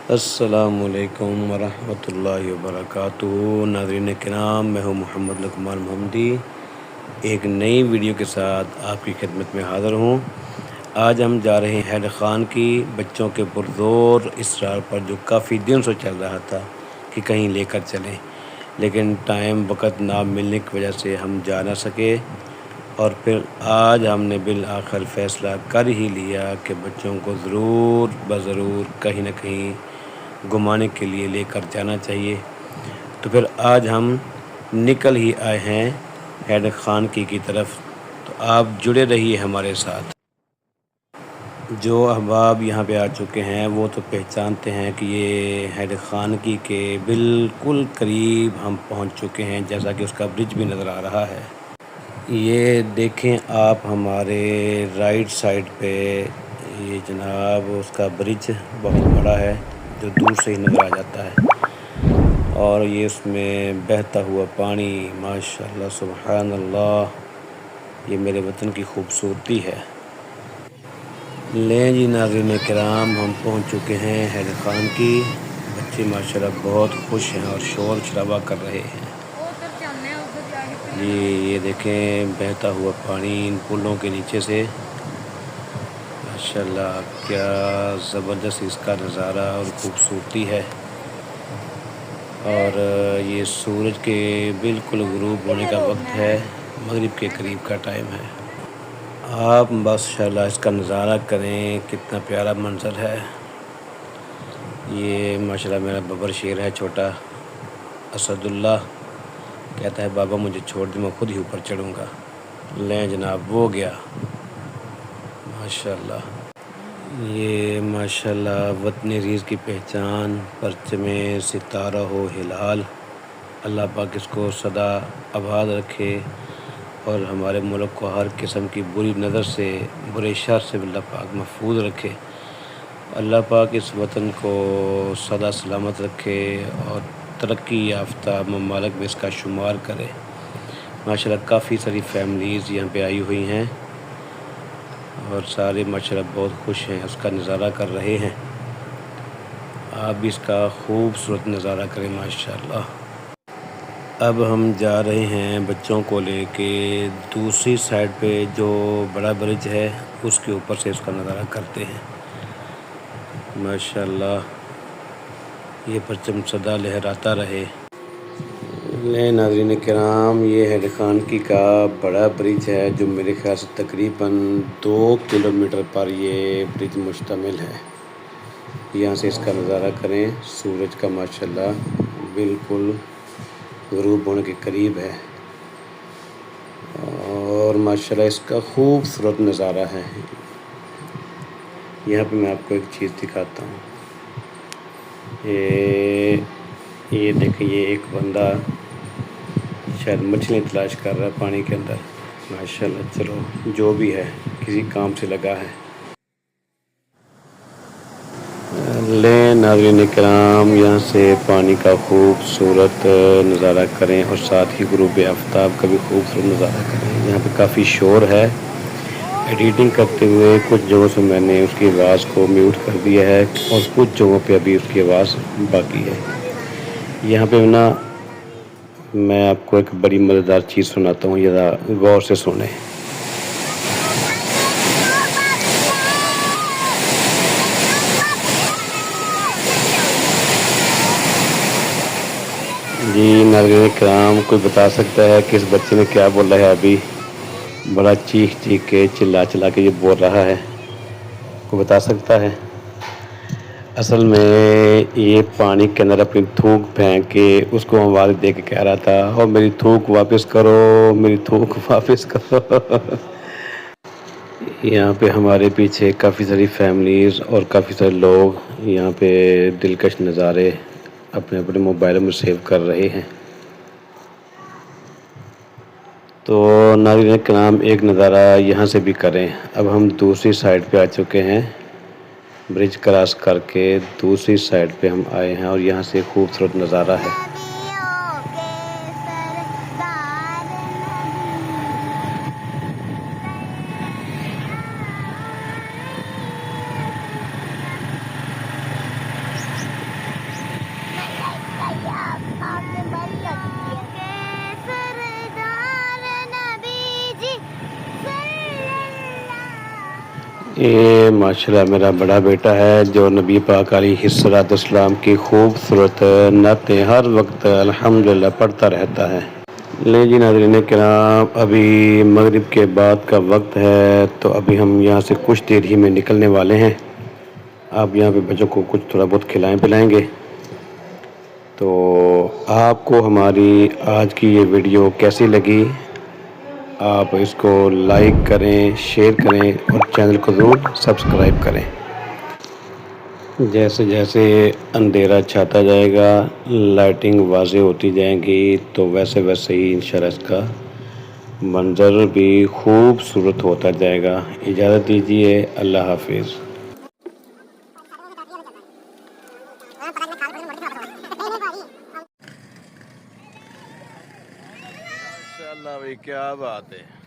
السلام علیکم ورحمۃ اللہ وبرکاتہ۔ ناظرین کرام، میں ہوں محمد لقمان محمدی، ایک نئی ویڈیو کے ساتھ آپ کی خدمت میں حاضر ہوں۔ آج ہم جا رہے ہیں حیدر خان کی بچوں کے پرزور اصرار پر، جو کافی دن سے چل رہا تھا کہ کہیں لے کر چلیں، لیکن ٹائم وقت نہ ملنے کی وجہ سے ہم جا نہ سکے، اور پھر آج ہم نے بالآخر فیصلہ کر ہی لیا کہ بچوں کو ضرور کہیں نہ کہیں گھمانے کے لیے لے کر جانا چاہیے۔ تو پھر آج ہم نکل ہی آئے ہیں حیدر خان کی طرف، تو آپ جڑے رہیے ہمارے ساتھ۔ جو احباب یہاں پہ آ چکے ہیں وہ تو پہچانتے ہیں کہ یہ حیدر خان کی کے بالکل قریب ہم پہنچ چکے ہیں، جیسا کہ اس کا برج بھی نظر آ رہا ہے۔ یہ دیکھیں آپ ہمارے رائٹ سائڈ پہ، یہ جناب اس کا برج بہت بڑا ہے جو دور سے ہی نظر آ جاتا ہے، اور یہ اس میں بہتا ہوا پانی، ماشاءاللہ سبحان اللہ، یہ میرے وطن کی خوبصورتی ہے۔ لیں جی ناظرین کرام، ہم پہنچ چکے ہیں حیدر خان کی۔ بچے ماشاءاللہ بہت خوش ہیں اور شور شرابہ کر رہے ہیں۔ جی یہ دیکھیں بہتا ہوا پانی ان پلوں کے نیچے سے، ماشاءاللہ کیا زبردست اس کا نظارہ اور خوبصورتی ہے۔ اور یہ سورج کے بالکل غروب ہونے کا وقت ہے، مغرب کے قریب کا ٹائم ہے۔ آپ ماشاءاللہ اس کا نظارہ کریں، کتنا پیارا منظر ہے۔ یہ ماشاءاللہ میرا ببر شیر ہے چھوٹا، اسد اللہ، کہتا ہے بابا مجھے چھوڑ دے، میں خود ہی اوپر چڑھوں گا۔ لیں جناب وہ گیا، ماشاءاللہ۔ یہ ماشاءاللہ وطن ریز کی پہچان، پرچم ستارہ ہو ہلال، اللہ پاک اس کو سدا آباد رکھے اور ہمارے ملک کو ہر قسم کی بری نظر سے، برے شر سے اللہ پاک محفوظ رکھے۔ اللہ پاک اس وطن کو سدا سلامت رکھے اور ترقی یافتہ ممالک میں اس کا شمار کرے۔ ماشاءاللہ کافی ساری فیملیز یہاں پہ آئی ہوئی ہیں اور سارے ماشاءاللہ بہت خوش ہیں، اس کا نظارہ کر رہے ہیں۔ آپ بھی اس کا خوبصورت نظارہ کریں ماشاءاللہ۔ اب ہم جا رہے ہیں بچوں کو لے کے دوسری سائڈ پہ، جو بڑا برج ہے اس کے اوپر سے اس کا نظارہ کرتے ہیں۔ ماشاءاللہ یہ پرچم سدا لہراتا رہے۔ لیں ناظرین کرام، یہ حیدر خان کی کا بڑا برج ہے جو میرے خیال سے تقریباً 2 کلومیٹر پر یہ برج مشتمل ہے۔ یہاں سے اس کا نظارہ کریں، سورج کا ماشاءاللہ بالکل غروب ہونے کے قریب ہے، اور ماشاءاللہ اس کا خوبصورت نظارہ ہے۔ یہاں پہ میں آپ کو ایک چیز دکھاتا ہوں، یہ دیکھیں، یہ ایک بندہ شاید مچھلی تلاش کر رہا ہے پانی کے اندر، ماشاءاللہ چلو جو بھی ہے کسی کام سے لگا ہے۔ لیں ناظرین کرام، یہاں سے پانی کا خوبصورت نظارہ کریں اور ساتھ ہی غروب آفتاب کا بھی خوبصورت نظارہ کریں۔ یہاں پہ کافی شور ہے، ایڈیٹنگ کرتے ہوئے کچھ جگہوں سے میں نے اس کی آواز کو میوٹ کر دیا ہے اور کچھ جگہوں پہ ابھی اس کی آواز باقی ہے۔ یہاں پہ نا میں آپ کو ایک بڑی مزیدار چیز سناتا ہوں، ذرا غور سے سنیں۔ جی ناظرین کرام، کوئی بتا سکتا ہے کہ اس بچے نے کیا بولا ہے؟ ابھی بڑا چیخ کے چلا کے یہ بول رہا ہے، کوئی بتا سکتا ہے؟ اصل میں یہ پانی کے اندر اپنی تھوک پھینک کے اس کو آواز دے کے کہہ رہا تھا، اور میری تھوک واپس کرو، میری تھوک واپس کرو۔ یہاں پہ ہمارے پیچھے کافی ساری فیملیز اور کافی سارے لوگ یہاں پہ دلکش نظارے اپنے موبائلوں میں سیو کر رہے ہیں۔ تو ناظرین کرام ایک نظارہ یہاں سے بھی کریں۔ اب ہم دوسری سائڈ پہ آ چکے ہیں، برج کراس کر کے دوسری سائڈ پہ ہم آئے ہیں، اور یہاں سے خوبصورت نظارہ ہے۔ یہ ماشاءاللہ میرا بڑا بیٹا ہے جو نبی پاک علیہ الصلوۃ والسلام کی خوبصورت نعتیں ہر وقت الحمدللہ پڑھتا رہتا ہے۔ لے جی ناظرین کرام، ابھی مغرب کے بعد کا وقت ہے تو ابھی ہم یہاں سے کچھ دیر ہی میں نکلنے والے ہیں۔ آپ یہاں پہ بچوں کو کچھ تھوڑا بہت کھلائیں پلائیں گے۔ تو آپ کو ہماری آج کی یہ ویڈیو کیسی لگی؟ آپ اس کو لائک کریں، شیئر کریں اور چینل کو ضرور سبسکرائب کریں۔ جیسے جیسے اندھیرا چھاتا جائے گا، لائٹنگ واضح ہوتی جائیں گی تو ویسے ویسے ہی انشاءاللہ اس کا منظر بھی خوبصورت ہوتا جائے گا۔ اجازت دیجیے، اللہ حافظ۔ ماشاءاللہ بھائی کیا بات ہے۔